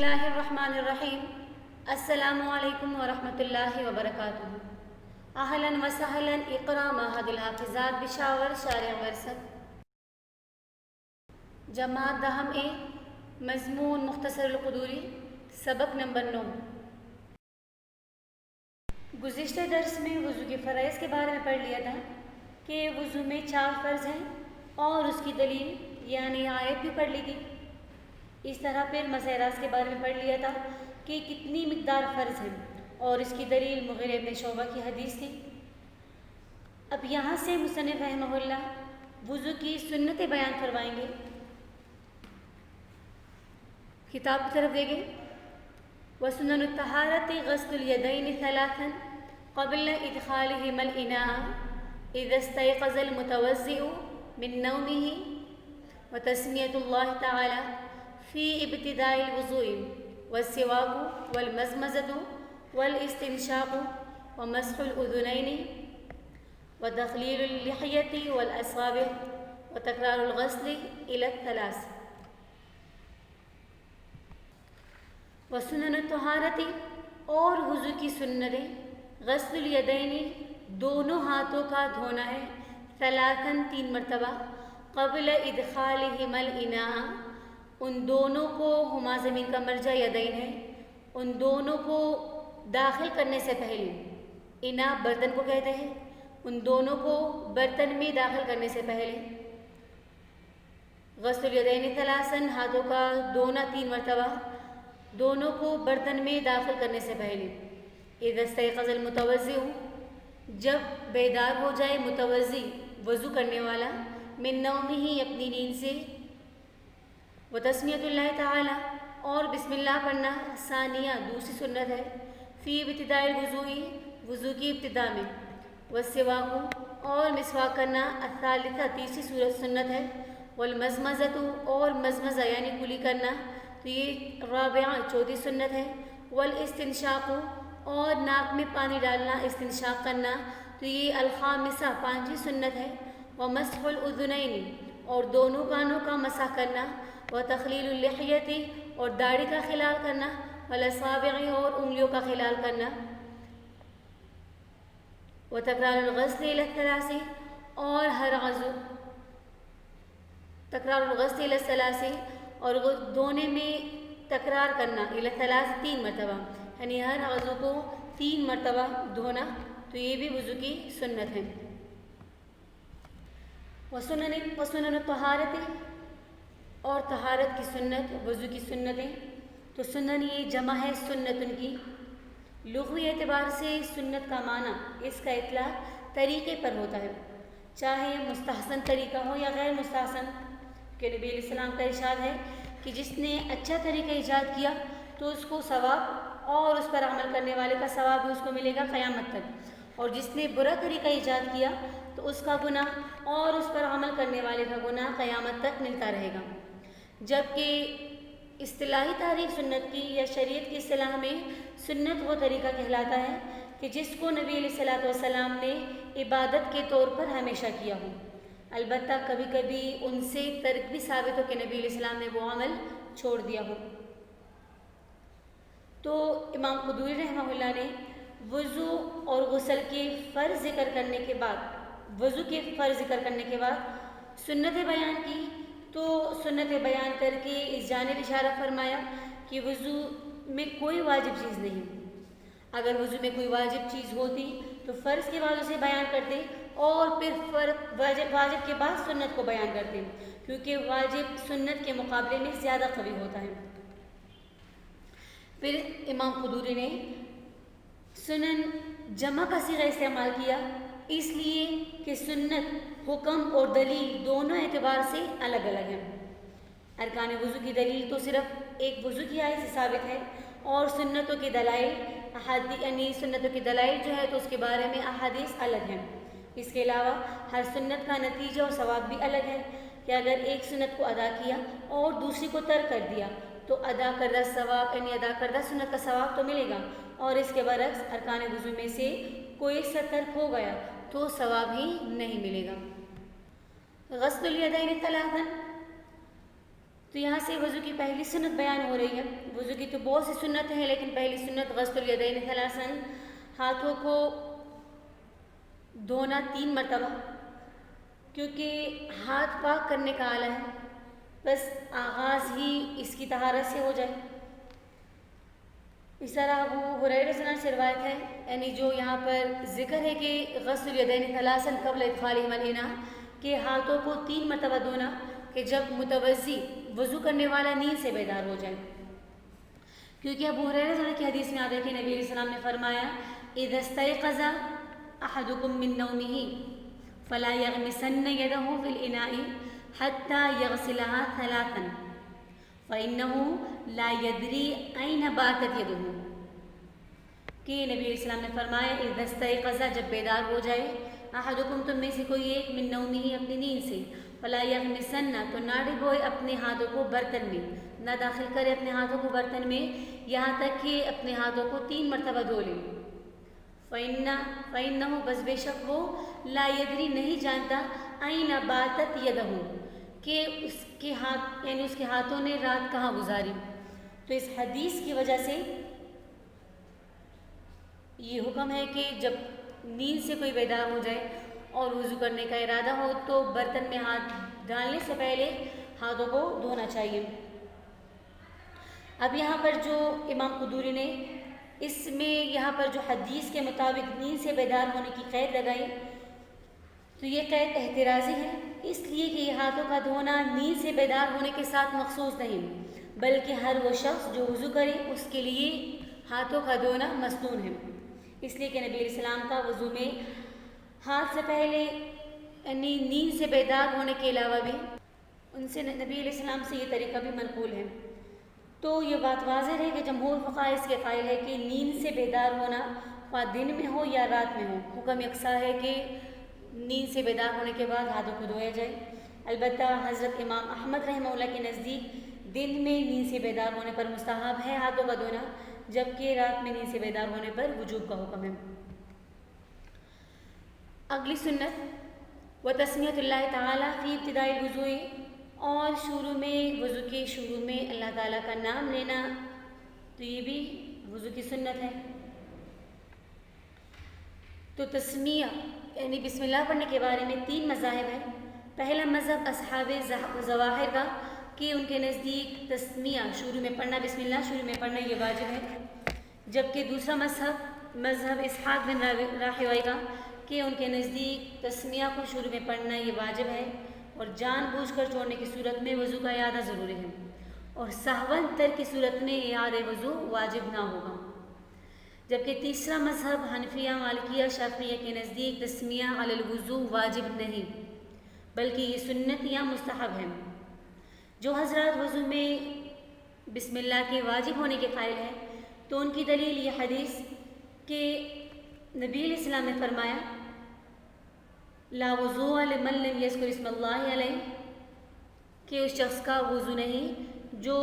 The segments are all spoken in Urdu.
اللہ الرحمن الرحیم۔ السلام علیکم ورحمۃ اللہ وبرکاتہ۔ اہلاً وسہلاً اقرا معہد الحافظات بشاور شارع ورثت جماعت دہم اے مضمون مختصر القدوری سبق نمبر 9۔ گزشتہ درس میں وضو کے فرائض کے بارے میں پڑھ لیا تھا کہ وضو میں 4 فرض ہیں اور اس کی دلیل یعنی آیت بھی پڑھ لی تھی۔ اس طرح پھر مسح راس کے بارے میں پڑھ لیا تھا کہ کتنی مقدار فرض ہیں اور اس کی دلیل مغیرہ بن شعبہ کی حدیث تھی۔ اب یہاں سے مصنف رحمہ اللہ وضو کی سنتیں بیان فرمائیں گے۔ کتاب کی طرف دیکھیں۔ وسنن الطہارة غسل اليدين 3 قبل ادخالهما الإناء إذا استيقظ المتوضئ من نومه وتسمية الله تعالى في ابتداء الوضوء والسواك والمزمزة والاستنشاق ومسح الأذنين وتخليل اللحية والأصابع وتكرار الغسل إلى 3۔ وسنن الطہارة اور وضو کی سنتیں غسل الیدین دونوں ہاتھوں کا دھونا ہے 3 مرتبہ قبل ادخالہما الاناء ان دونوں کو ہما زمین کا مرجع یدین ہے ان دونوں کو داخل کرنے سے پہلے اناء برتن کو کہتے ہیں ان دونوں کو برتن میں داخل کرنے سے پہلے غسل الیدین 3 ہاتھوں کا دھونا 3 مرتبہ دونوں کو برتن میں داخل کرنے سے پہلے اذا استيقظ المتوضئ جب بیدار ہو جائے متوضئ وضو کرنے والا من نومه اپنی نیند سے وتسمیۃ اللہ تعالی اور بسم اللہ پڑھنا ثانیہ دوسری سنت ہے فی ابتداء الوضوء وضو کی ابتدا میں والسواک اور مسواک کرنا الثالثہ تیسری سنت ہے والمزمزۃ اور مزمزہ یعنی کلی کرنا تو یہ رابعہ چوتھی سنت ہے والاستنشاق اور ناک میں پانی ڈالنا استنشاق کرنا تو یہ الخامسہ 5ویں سنت ہے ومسح الاذنین اور دونوں کانوں کا مسح کرنا وتخلیل اللحیۃ اور داڑھی کا خلال کرنا والاصابع اور انگلیوں کا خلال کرنا وتکرار الغسل الی 3 اور ہر عضو تکرار الغسل الی 3 اور دھونے میں تکرار کرنا الی 3 مرتبہ یعنی ہر عضو کو 3 مرتبہ دھونا تو یہ بھی وضو کی سنت ہے۔ وسنن الطہارة اور طہارت کی سنت وضو کی سنتیں تو سنن یہ جمع ہے سنتن کی لغوی اعتبار سے سنت کا معنی اس کا اطلاق طریقے پر ہوتا ہے چاہے مستحسن طریقہ ہو یا غیر مستحسن کہ نبی علیہ السلام کا ارشاد ہے کہ جس نے اچھا طریقہ ایجاد کیا تو اس کو ثواب اور اس پر عمل کرنے والے کا ثواب بھی اس کو ملے گا قیامت تک اور جس نے برا طریقہ ایجاد کیا تو اس کا گناہ اور اس پر عمل کرنے والے کا گناہ قیامت تک ملتا رہے گا۔ جبکہ اصطلاحی تعریف سنت کی یا شریعت کی اصطلاح میں سنت وہ طریقہ کہلاتا ہے کہ جس کو نبی علیہ السلام نے عبادت کے طور پر ہمیشہ کیا ہو، البتہ کبھی کبھی ان سے ترک بھی ثابت ہو کہ نبی علیہ السلام نے وہ عمل چھوڑ دیا ہو۔ تو امام قدوری رحمہ اللہ نے وضو اور غسل کے فرض ذکر کرنے کے بعد وضو کے فرض ذکر کرنے کے بعد سنتیں بیان کی تو سنتیں بیان کر کے اس جانب اشارہ فرمایا کہ وضو میں کوئی واجب چیز نہیں، اگر وضو میں کوئی واجب چیز ہوتی تو فرض کے بعد اسے بیان کرتے اور پھر واجب کے بعد سنت کو بیان کرتے کیونکہ واجب سنت کے مقابلے میں زیادہ قوی ہوتا ہے۔ پھر امام قدوری نے سنن جمع کا صیغہ استعمال کیا اس لیے کہ سنت حکم اور دلیل دونوں اعتبار سے الگ الگ ہیں۔ ارکان وضو کی دلیل تو صرف ایک وضو کی آیت سے ثابت ہے اور سنتوں کی دلائل یعنی سنتوں کی دلائل جو ہے تو اس کے بارے میں احادیث الگ ہیں۔ اس کے علاوہ ہر سنت کا نتیجہ اور ثواب بھی الگ ہے کہ اگر ایک سنت کو ادا کیا اور دوسری کو ترک کر دیا تو ادا کردہ ثواب یعنی ادا کردہ سنت کا ثواب تو ملے گا اور اس کے برعکس ارکان وضو میں سے کوئی سا ترک ہو گیا تو ثواب ہی نہیں ملے گا۔ غسل الیدین 3 تو یہاں سے وضو کی پہلی سنت بیان ہو رہی ہے. وضو کی تو بہت سی سنتیں ہیں، لیکن پہلی سنت غسل الیدین ثلاثا، ہاتھوں کو دھونا 3 مرتبہ، کیونکہ ہاتھ پاک کرنے کا آلہ ہے، بس آغاز ہی اس کی طہارت سے ہو جائے. اس طرح ابو ہریرہ رضی اللہ عنہ سے روایت ہے، یعنی جو یہاں پر ذکر ہے کہ غسل الیدین ثلاثا قبل ادخالہما الاناء، کہ ہاتھوں کو 3 مرتبہ دھونا کہ جب متوضی وضو کرنے والا نیند سے بیدار ہو جائے. کیونکہ ابو ہریرہ رضی اللہ عنہ کی حدیث میں آتا ہے کہ نبی علیہ السلام نے فرمایا اذا استيقظ احدكم من نومه فلا يغمسن يده في الاناء حتى يغسلها 3 فانه لا يدري اين باتت يده، کہ نبی علیہ السلام نے فرمایا اذا استيقظ، جب بیدار ہو جائے، احدکم، تم میں سے کوئی ایک، من نومه، اپنی نیند سے، فلا یغمسن، تو نہ ڈبوئے اپنے ہاتھوں کو برتن میں، نہ داخل کرے اپنے ہاتھوں کو برتن میں، یہاں تک کہ اپنے ہاتھوں کو 3 مرتبہ دھو لے. فَإِنَّهُ، بس بے شک وہ، لا یدری، نہیں جانتا، أَيْنَ بَاتَتْ يَدَهُ، کہ اس کے ہاتھ، یعنی اس کے ہاتھوں نے رات کہاں گزاری. تو اس حدیث کی وجہ سے یہ حکم ہے کہ جب نیند سے کوئی بیدار ہو جائے اور وضو کرنے کا ارادہ ہو تو برتن میں ہاتھ ڈالنے سے پہلے ہاتھوں کو دھونا چاہیے. اب یہاں پر جو امام قدوری نے اس میں یہاں پر جو حدیث کے مطابق نیند سے بیدار ہونے کی قید لگائی، تو یہ قید احترازی ہے، اس لیے کہ یہ ہاتھوں کا دھونا نیند سے بیدار ہونے کے ساتھ مخصوص نہیں، بلکہ ہر وہ شخص جو وضو کرے اس کے لیے ہاتھوں کا دھونا مسنون ہے. اس لیے کہ نبی علیہ السلام کا وضو میں ہاتھ سے پہلے، یعنی نیند سے بیدار ہونے کے علاوہ بھی ان سے، نبی علیہ السلام سے یہ طریقہ بھی منقول ہے. تو یہ بات واضح ہے کہ جمہور فقہاء اس کے قائل ہے کہ نیند سے بیدار ہونا خواہ دن میں ہو یا رات میں ہو، حکم یکساں ہے کہ نیند سے بیدار ہونے کے بعد ہاتھوں کو دھویا جائے. البتہ حضرت امام احمد رحمہ اللہ کے نزدیک دن میں نیند سے بیدار ہونے پر مستحب ہے ہاتھوں کا دھونا، جبکہ رات میں نیند سے بیدار ہونے پر وجوب کا حکم ہے. اگلی سنت وتسمیۃ اللہ تعالیٰ فی ابتداء الوضوء، اور شروع میں، وضو کے شروع میں اللہ تعالیٰ کا نام لینا، تو یہ بھی وضو کی سنت ہے. تو تسمیہ یعنی بسم اللہ پڑھنے کے بارے میں 3 مذاہب ہیں. پہلا مذہب اصحاب ظواہر کا، کہ ان کے نزدیک تسمیہ شروع میں پڑھنا، بسم اللہ شروع میں پڑھنا یہ واجب ہے. جبکہ دوسرا مذہب اسحاق بن راہویہ کا، کہ ان کے نزدیک تسمیہ کو شروع میں پڑھنا یہ واجب ہے، اور جان بوجھ کر چھوڑنے کی صورت میں وضو کا اعادہ ضروری ہے، اور سہواً ترک کی صورت میں اعادہ وضو واجب نہ ہوگا. جبکہ تیسرا مذہب حنفیہ، مالکیہ، شافعیہ کے نزدیک تسمیہ علی الوضو واجب نہیں، بلکہ یہ سنت یا مستحب ہے. جو حضرات وضو میں بسم اللہ کے واجب ہونے کے قائل ہیں، تو ان کی دلیل یہ حدیث کہ نبی علیہ السلام نے فرمایا لا وضوء لمن لم یذکر اسم اللہ علیہ، کہ اس شخص کا وضو نہیں جو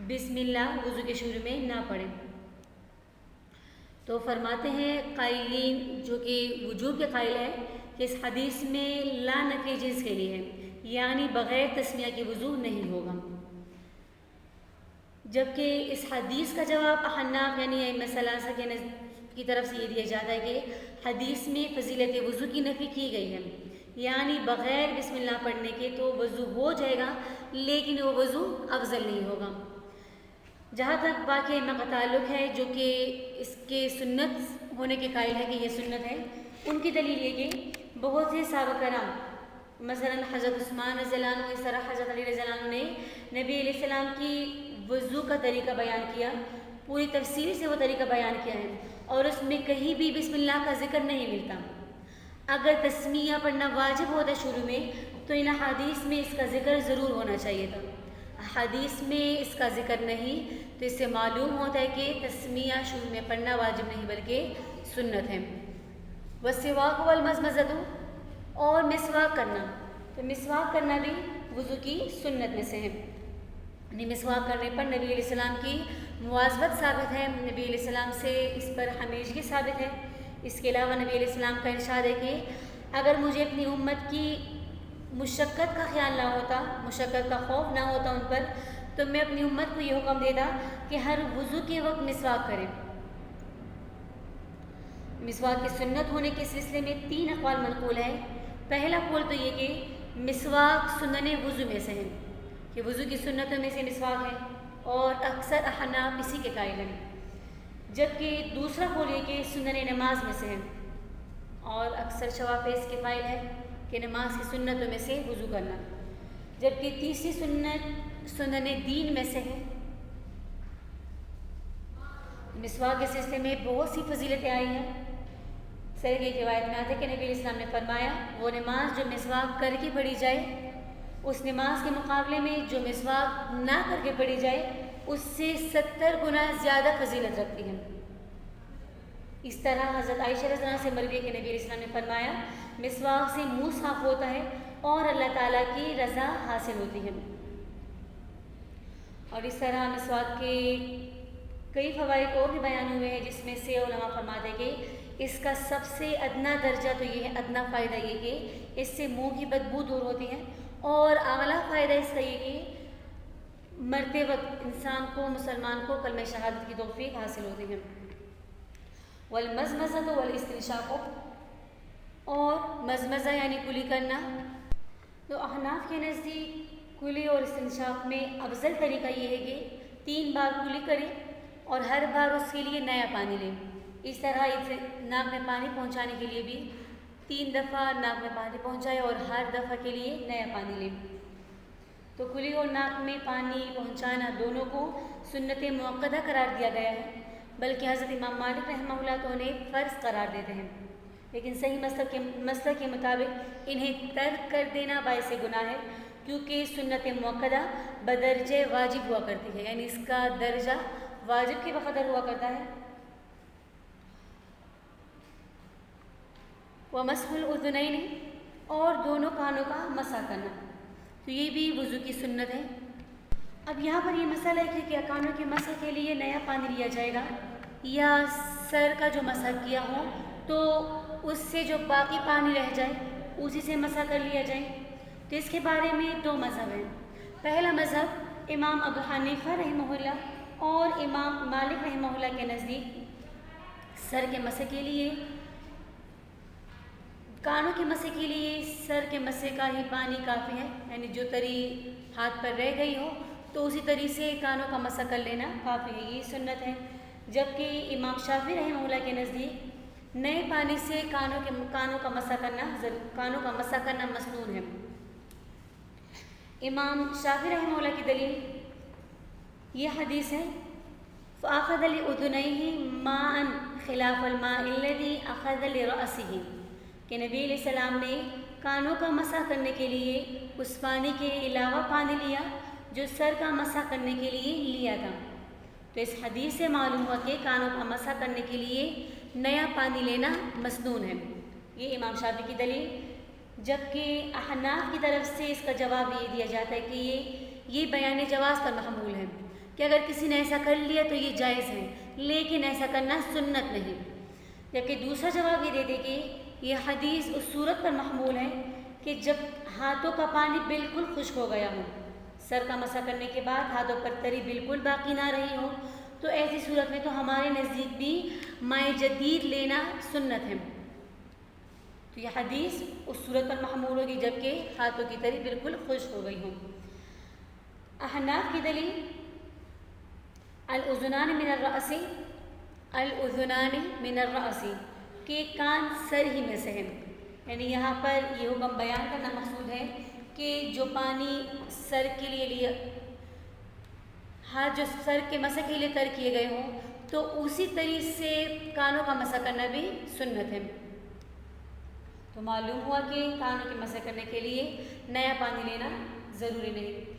بسم اللہ وضو کے شروع میں نہ پڑھے. تو فرماتے ہیں قائلین جو کہ وجوب کے قائل ہے کہ اس حدیث میں لا نفی جنس کے لیے ہے، یعنی بغیر تسمیہ کے وضو نہیں ہوگا. جبکہ اس حدیث کا جواب حناف یعنی ائمہ ثلاثہ کی طرف سے یہ دیا جاتا ہے کہ حدیث میں فضیلت وضو کی نفی کی گئی ہے، یعنی بغیر بسم اللہ پڑھنے کے تو وضو ہو جائے گا، لیکن وہ وضو افضل نہیں ہوگا. جہاں تک باقی ائمہ کا تعلق ہے جو کہ اس کے سنت ہونے کے قائل ہے کہ یہ سنت ہے، ان کی دلیل یہ کہ بہت سے صحابہ کرام، مثلا حضرت عثمان رضی اللہ عنہ، اس طرح حضرت علی رضی اللہ عنہ نے نبی علیہ السلام کی وضو کا طریقہ بیان کیا، پوری تفصیل سے وہ طریقہ بیان کیا ہے، اور اس میں کہیں بھی بسم اللہ کا ذکر نہیں ملتا. اگر تسمیہ پڑھنا واجب ہوتا شروع میں تو ان حدیث میں اس کا ذکر ضرور ہونا چاہیے تھا. حدیث میں اس کا ذکر نہیں، تو اس سے معلوم ہوتا ہے کہ تسمیہ شروع میں پڑھنا واجب نہیں بلکہ سنت ہے. والسواک والمضمضۃ، اور مسواک کرنا، تو مسواک کرنا بھی وضو کی سنت میں سے ہے. یعنی مسواک کرنے پر نبی علیہ السلام کی مواظبت ثابت ہے، نبی علیہ السلام سے اس پر ہمیشگی ثابت ہے. اس کے علاوہ نبی علیہ السلام کا ارشاد ہے کہ اگر مجھے اپنی امت کی مشقت کا خیال نہ ہوتا، مشقت کا خوف نہ ہوتا ان پر، تو میں اپنی امت کو یہ حکم دیتا کہ ہر وضو کے وقت مسواک کریں۔ مسواک کی سنت ہونے کے سلسلے میں 3 اقوال منقول ہیں۔ پہلا قول تو یہ کہ مسواک سنن وضو میں سے ہے، کہ وضو کی سنتوں میں سے مسواک ہے، اور اکثر احناف اسی کے قائل ہیں۔ جبکہ دوسرا قول یہ کہ سنن نماز میں سے ہے، اور اکثر شوافی اس کے قائل ہے کہ نماز کی سنتوں میں سے وضو کرنا۔ جبکہ تیسری سنت سنن دین میں سے ہے۔ مسواک کے سلسلے میں بہت سی فضیلتیں آئی ہیں۔ صحیح کی روایت میں آتا ہے کہ نبی علیہ السلام نے فرمایا، وہ نماز جو مسواک کر کے پڑھی جائے، اس نماز کے مقابلے میں جو مسواک نہ کر کے پڑھی جائے اس سے 70 گنا زیادہ فضیلت رکھتی ہے۔ اس طرح حضرت عائشہ رضی اللہ عنہا سے مروی ہے کہ نبی علیہ السلام نے فرمایا، مسواک سے منہ صاف ہوتا ہے اور اللہ تعالیٰ کی رضا حاصل ہوتی ہے۔ اور اس طرح مسواک کے کئی فوائد اور بھی بیان ہوئے ہیں، جس میں سے علماء فرماتے ہیں کہ اس کا سب سے ادنا درجہ تو یہ ہے، ادنا فائدہ یہ کہ اس سے منہ کی بدبو دور ہوتی ہے، اور اعلیٰ فائدہ اس کا یہ کہ مرتے وقت انسان کو، مسلمان کو کلمہ شہادت کی توفیق حاصل ہوتی ہے۔ والمزمزہ والاستنشاق، اور مزمزہ یعنی کلی کرنا، تو احناف کے نزدیک کلی اور استنشاق میں افضل طریقہ یہ ہے کہ 3 بار کلی کریں اور ہر بار اس کے لیے نیا پانی لیں۔ اس طرح ناک میں پانی پہنچانے کے لیے بھی 3 دفعہ ناک میں پانی پہنچائے اور ہر دفعہ کے لیے نیا پانی لیں۔ تو کلی اور ناک میں پانی پہنچانا دونوں کو سنت مؤکدہ قرار دیا گیا ہے، بلکہ حضرت امام مالک رحمہ اللہ تو انہیں فرض قرار دیتے ہیں، لیکن صحیح مسلک کے مطابق انہیں ترک کر دینا باعث گناہ ہے، کیونکہ سنت مؤکدہ بدرجہ واجب ہوا کرتی ہے، یعنی اس کا درجہ واجب کے بقدر ہوا کرتا ہے۔ ومسح الاذنین، اور دونوں کانوں کا مسح کرنا، تو یہ بھی وضو کی سنت ہے۔ اب یہاں پر یہ مسئلہ ہے کہ کیا کانوں کے مسح کے لیے نیا پانی لیا جائے گا، یا سر کا جو مسح کیا ہو تو اس سے جو باقی پانی رہ جائے اسی سے مسح کر لیا جائے۔ تو اس کے بارے میں 2 مذہب ہیں۔ پہلا مذہب امام ابو حنیفہ رحمہ اللہ اور امام مالک رحمہ اللہ کے نزدیک سر کے مسح کے لیے، کانوں کے مسح کے لیے سر کے مسح کا ہی پانی کافی ہے، یعنی جو تری ہاتھ پر رہ گئی ہو تو اسی طریقے سے کانوں کا مسح کر لینا کافی ہے، یہ سنت ہے۔ جبکہ امام شافعی رحمہ اللہ کے نزدیک نئے پانی سے کانوں کا مسح کرنا مسنون ہے۔ امام شافعی رحمہ اللہ کی دلیل یہ حدیث ہے، فَأَخَذَ لِأُذُنَيْهِ مَاءً خِلَافَ الْمَاءِ الَّذِي أَخَذَ لِرَأْسِهِ، کہ نبی علیہ السلام نے کانوں کا مسح کرنے کے لیے اس پانی کے علاوہ پانی لیا جو سر کا مسح کرنے کے لیے لیا تھا۔ تو اس حدیث سے معلوم ہوا کہ کانوں کا مسح کرنے کے لیے نیا پانی لینا مسنون ہے، یہ امام شافعی کی دلیل۔ جبکہ احناف کی طرف سے اس کا جواب یہ دیا جاتا ہے کہ یہ بیان جواز پر محمول ہے، کہ اگر کسی نے ایسا کر لیا تو یہ جائز ہے، لیکن ایسا کرنا سنت نہیں۔ جبکہ دوسرا جواب یہ دیتے کہ یہ حدیث اس صورت پر محمول ہے کہ جب ہاتھوں کا پانی بالکل خشک ہو گیا ہو، سر کا مسح کرنے کے بعد ہاتھوں پر تری بالکل باقی نہ رہی ہو، تو ایسی صورت میں تو ہمارے نزدیک بھی مائع جدید لینا سنت ہے۔ تو یہ حدیث اس صورت پر محمول ہوگی جبکہ ہاتھوں کی تری بالکل خشک ہو گئی ہو۔ احناف کی دلیل الاذنان من الرأس، الاذنان من الرأس، کہ کان سر ہی میں سے ہے، یعنی یہاں پر یہ حکم بیان کرنا مقصود ہے کہ جو پانی سر کے لیے لیا، ہاتھ جو سر کے مسح کے لیے تر کیے گئے ہوں تو اسی طریقے سے کانوں کا مسح کرنا بھی سنت ہے۔ تو معلوم ہوا کہ کانوں کے مسح کرنے کے لیے نیا پانی لینا ضروری نہیں۔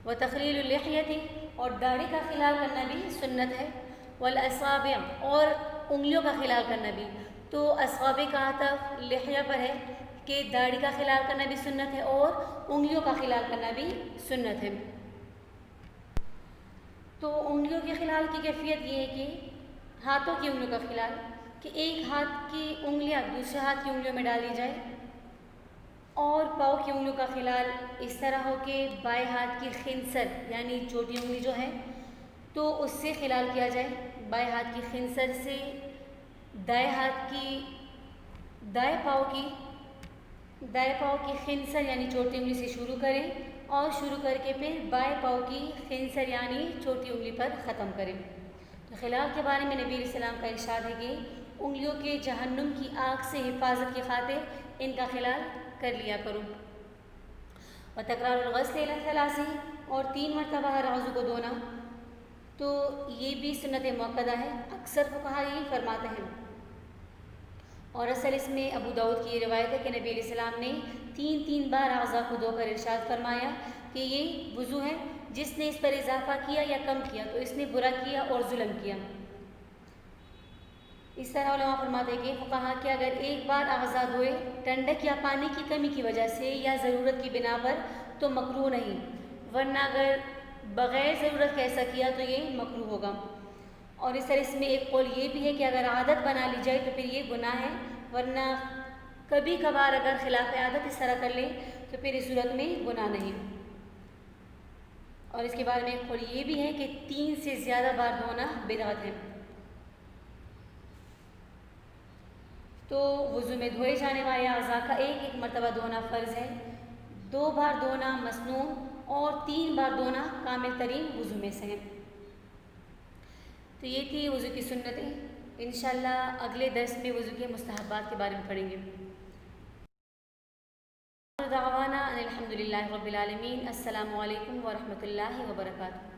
وتخلیل اللحیۃ، اور داڑھی کا خلال کرنا بھی سنت ہے۔ والاصابع، اور انگلیوں کا خلال کرنا بھی۔ تو اصابع کا عطف لحیہ پر ہے کہ داڑھی کا خلال کرنا بھی سنت ہے اور انگلیوں کا خلال کرنا بھی سنت ہے۔ تو انگلیوں کے خلال کی کیفیت یہ ہے کہ ہاتھوں کی انگلیوں کا خلال، کہ ایک ہاتھ کی انگلیاں دوسرے ہاتھ کی انگلیوں میں ڈالی جائے، اور پاؤں کی انگلیوں کا خلال اس طرح ہو کہ بائیں ہاتھ کی خنصر یعنی چھوٹی انگلی جو ہے تو اس سے خلال کیا جائے، بائیں ہاتھ کی خنصر سے دائیں پاؤں کی خنصر یعنی چھوٹی انگلی سے شروع کریں اور شروع کر کے پھر بائیں پاؤں کی خنصر یعنی چھوٹی انگلی پر ختم کریں۔ تو خلال کے بارے میں نبی علیہ السلام کا ارشاد ہے کہ انگلیوں کے جہنم کی آگ سے حفاظت کی خاطر ان کا خلال کر لیا کرو۔ و تکرار الغسل الی ثلاث، اور 3 مرتبہ ہر عضو کو دھونا، تو یہ بھی سنت مؤکدہ ہے، اکثر فقہا یہی فرماتے ہیں۔ اور اصل اس میں ابو داؤد کی یہ روایت ہے کہ نبی علیہ السلام نے 3 بار اعضاء کو دھو کر ارشاد فرمایا کہ یہ وضو ہے، جس نے اس پر اضافہ کیا یا کم کیا تو اس نے برا کیا اور ظلم کیا۔ اس طرح علماء فرماتے ہیں کہ فقہا کہ اگر ایک بار اعضاء دھوئے ٹھنڈک یا پانی کی کمی کی وجہ سے یا ضرورت کی بنا پر تو مکروہ نہیں، ورنہ اگر بغیر ضرورت کا ایسا کیا تو یہ مکروہ ہوگا۔ اور اس طرح اس میں ایک قول یہ بھی ہے کہ اگر عادت بنا لی جائے تو پھر یہ گناہ ہے، ورنہ کبھی کبھار اگر خلاف عادت اس طرح کر لیں تو پھر اس صورت میں گناہ نہیں۔ اور اس کے بارے میں ایک قول یہ بھی ہے کہ 3 سے زیادہ بار دھونا بدعت ہے۔ تو وضو میں دھوئے جانے والے اعضاء کا 1 مرتبہ دھونا فرض ہے، 2 بار دھونا مسنون اور 3 بار دھونا کامل ترین وضو میں سے ہے۔ تو یہ تھی وضو کی سنتیں۔ انشاءاللہ اگلے درس میں وضو کے مستحبات کے بارے میں پڑھیں گے۔ دعوانا الحمدللہ رب العالمین۔ السلام علیکم ورحمۃ اللہ وبرکاتہ۔